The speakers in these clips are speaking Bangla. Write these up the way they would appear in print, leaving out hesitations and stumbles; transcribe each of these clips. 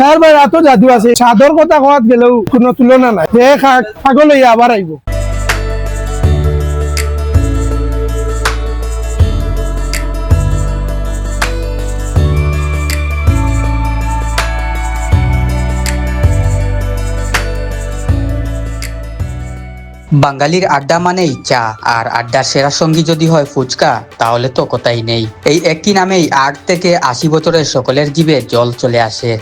তার ভাই এত জাদু আছে, সাদর কথা কওয়াত গেলেও কোনো তুলনা নাই। যে খাক পাগল হইয়া আবার আইব। বাঙালির আড্ডা মানেই চা, আর আড্ডার সেরা সঙ্গী যদি হয় ফুচকা, তাহলে তো কথাই নেই। এই একটি নামেই ৮ থেকে ৮০ বছরের সকলের জিভে জল চলে আসে।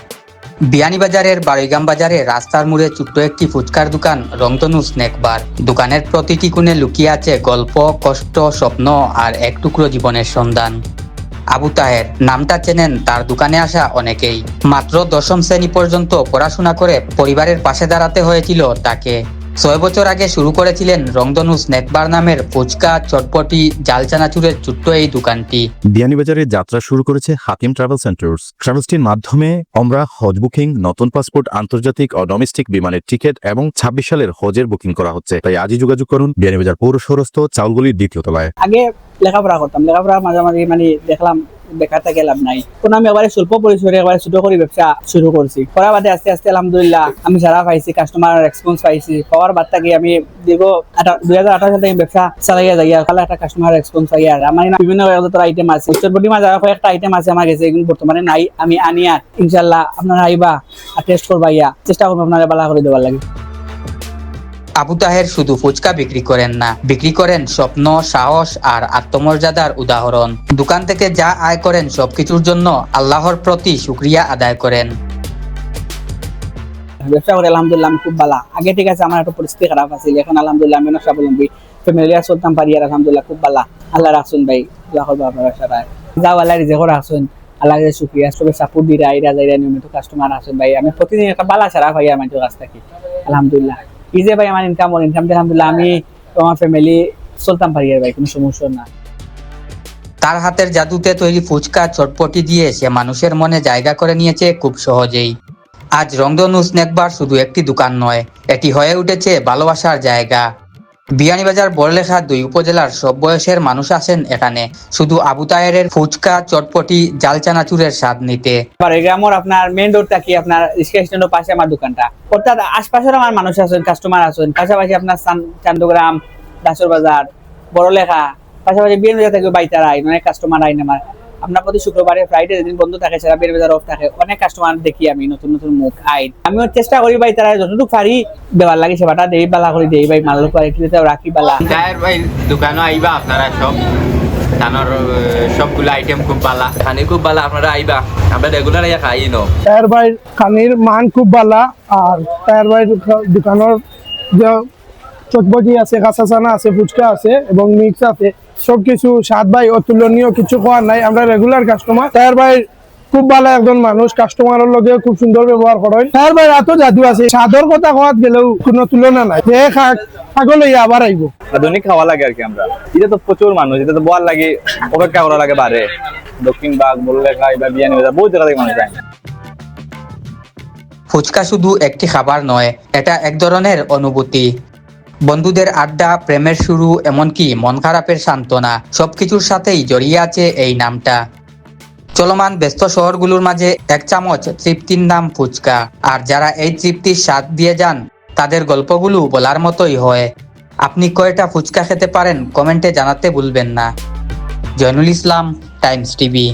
বিয়ানীবাজারের বারৈগাম বাজারে রাস্তার মোড়ে ছোট্ট একটি ফুচকার দোকান রংধনু স্ন্যাক বার। দোকানের প্রতিটি কোণে লুকিয়ে আছে গল্প, কষ্ট, স্বপ্ন আর এক টুকরো জীবনের সন্ধান। আবু তাহের নামটা চেনেন তার দোকানে আসা অনেকেই। মাত্র ১০ম শ্রেণী পর্যন্ত পড়াশোনা করে পরিবারের পাশে দাঁড়াতে হয়েছিল তাকে। ৬ বছর আগে শুরু করেছিলেন রংধনু স্ন্যাক বার নামের ফুচকা, চটপটি, জাল চানাচুরের ছোট্ট এই দোকানটি। বিয়ানীবাজারে যাত্রা শুরু করেছে হাকিম ট্রাভেল সেন্টার্স। ট্রাভেলসটির মাধ্যমে আমরা হজ বুকিং, নতুন পাসপোর্ট, আন্তর্জাতিক ও ডোমেস্টিক বিমানের টিকিট এবং ২৬ সালের হজের বুকিং করা হচ্ছে। তাই আজই যোগাযোগ করুন বিয়ানীবাজার পৌর শহরস্থ চাউলগুলির ২য় তলায়। আগে লেখাপড়া করতাম, লেখাপড়া মাঝামাঝি মানে দেখলাম বেকার থেকে লাভ নাই, কোন আমি এবারে স্বল্প পরিসরে এবারে ছোট করে ব্যবসা শুরু করছি। করা বাদে আস্তে আস্তে আলহামদুলিল্লাহ আমি সারা পাইছি, কাস্টমার রেসপন্স পাইছি। পাওয়ার বাদ থেকে আমি দীর্ঘ ২০১৮ সালে ব্যবসা চালাইয়া যাই, কালে একটা কাস্টমার রেসপন্স পাই। আর আমার বিভিন্ন আইটেম আছে, চটপটি মাছ কয়েকটা আইটেম আছে আমার কাছে, কিন্তু বর্তমানে নাই। আমি আনিয়া ইনশাল্লাহ আপনারা আইবা আর টেস্ট করবা, চেষ্টা করবো আপনারা বালা করে দেওয়ার লাগে। আবু তাহের শুধু ফুচকা বিক্রি করেন না, বিক্রি করেন স্বপ্ন, সাহস আর আত্মমর্যাদার উদাহরণ। দোকান থেকে যা আয় করেন সবকিছুর জন্য আল্লাহর প্রতি শুকরিয়া আদায় করেন। ব্যবসা করে আলহামদুলিল্লাহ আমি খুব ভালো। আগে ঠিক আছে আমার একটা পরিস্থিতি খারাপ আছে, এখন আলহামদুলিল্লাহ আমি অনেক স্বাবলম্বী, ফ্যামিলিয়া চলতাম পারি। আর আলহামদুলিল্লাহ খুব ভালো। আল্লাহ রাখছুন ভাই, দোয়া করবো আপনারা সবাই। যাও আল্লাহ রিজেক রাখছুন, আল্লাহ শুকরিয়া। সবাই সাপোর্ট দিয়ে আইরা যাইরা নিয়মিত কাস্টমার আসুন ভাই। আমি প্রতিদিন একটা বালা সারা ভাই আমার কাছ থেকে আলহামদুলিল্লাহ। এই যে ভাই আমার ইনকাম আলহামদুলিল্লাহ আমি আমার ফ্যামিলি চলতাম পারি আর ভাই, কোনো সমস্যা না। তার হাতের জাদুতে তৈরি ফুচকা, চটপটি দিয়ে সে মানুষের মনে জায়গা করে নিয়েছে খুব সহজেই। আজ রংধনু স্ন্যাক বার শুধু একটি দোকান নয়, এটি হয়ে উঠেছে ভালোবাসার জায়গা। বিয়ানীবাজার বড়লেখা ২ উপজেলার সব বয়সের মানুষ আসেন এখানে শুধু আবু তাহেরের ফুচকা, চটপটি, জাল চানাচুরের স্বাদ নিতে। গ্রামের আপনার মেইন রোড থাকি আপনার রিক্সা স্ট্যান্ডের পাশে আমার দোকানটা, অর্থাৎ আশপাশের আমার মানুষ আছেন, কাস্টমার আছেন। পাশাপাশি আপনার চান্দগ্রাম, দাসর বাজার, বড়লেখা, পাশাপাশি বিয়ানীবাজার থেকে বাইতারা অনেক কাস্টমার আইন আমার। আপনার প্রতি শুক্রবারে ফ্রাইডে যেদিন বন্ধ থাকে সেটা বিয়ানীবাজার অফ থাকে, অনেক কাস্টমার দেখি আমি, নতুন নতুন মুখ আইন। আমিও চেষ্টা করি ভাই তারা যতটুকু পারি দেওয়ার লাগে সেবাটা দেই, বালা করে দেই ভাই, মাল কোয়ালিটিতে রাখি বালা। ভাই দোকানও আইবা আপনারা সব ধানের সবগুলো আইটেম খুব ভালো, খানি খুব ভালো, আপনারা আইবা, আমরা রেগুলার আইয়া খাই নো। তার ভাই খানির মান খুব ভালো। আর তার ভাই দোকানের যে চটপটি আছে, কাঁচা চানা আছে, ফুচকা আছে এবং মিক্স আছে, সবকিছু স্বাদ ভাই অতুলনীয়, কিছু খাওয়ার নাই। আমরা রেগুলার কাস্টমার। তার ভাই খুব ভালো একজন মানুষ, কাস্টমারের লগে খুব সুন্দর ব্যবহার করেন। তার ভাই এত জাদু আছে, সাদর কথা কওয়াত গেলেও কোনো তুলনা নাই। যে খাক পাগল হইয়া আবার আইব। আধুনিক খাওয়া লাগে আর কি। আমরা এটা তো প্রচুর মানুষ, এটা তো বোয়ার লাগে, অপেক্ষা করা লাগে বারে। দক্ষিণবাগ, বড়লেখা বা বিয়ানীবাজার বহু জায়গা থেকে মানুষ যায়। ফুচকা শুধু একটি খাবার নয়, এটা এক ধরনের অনুভূতি। বন্ধুদের আড্ডা, প্রেমের শুরু, এমনকি মন খারাপের সান্ত্বনা, সবকিছুর সাথেই জড়িয়ে আছে এই নামটা। চলমান ব্যস্ত শহরগুলোর মাঝে এক চামচ তৃপ্তির নাম ফুচকা। আর যারা এই তৃপ্তির স্বাদ দিয়ে যান তাদের গল্পগুলো বলার মতোই হয়। আপনি কয়টা ফুচকা খেতে পারেন কমেন্টে জানাতে ভুলবেন না। জয়নুল ইসলাম, টাইমস টিভি।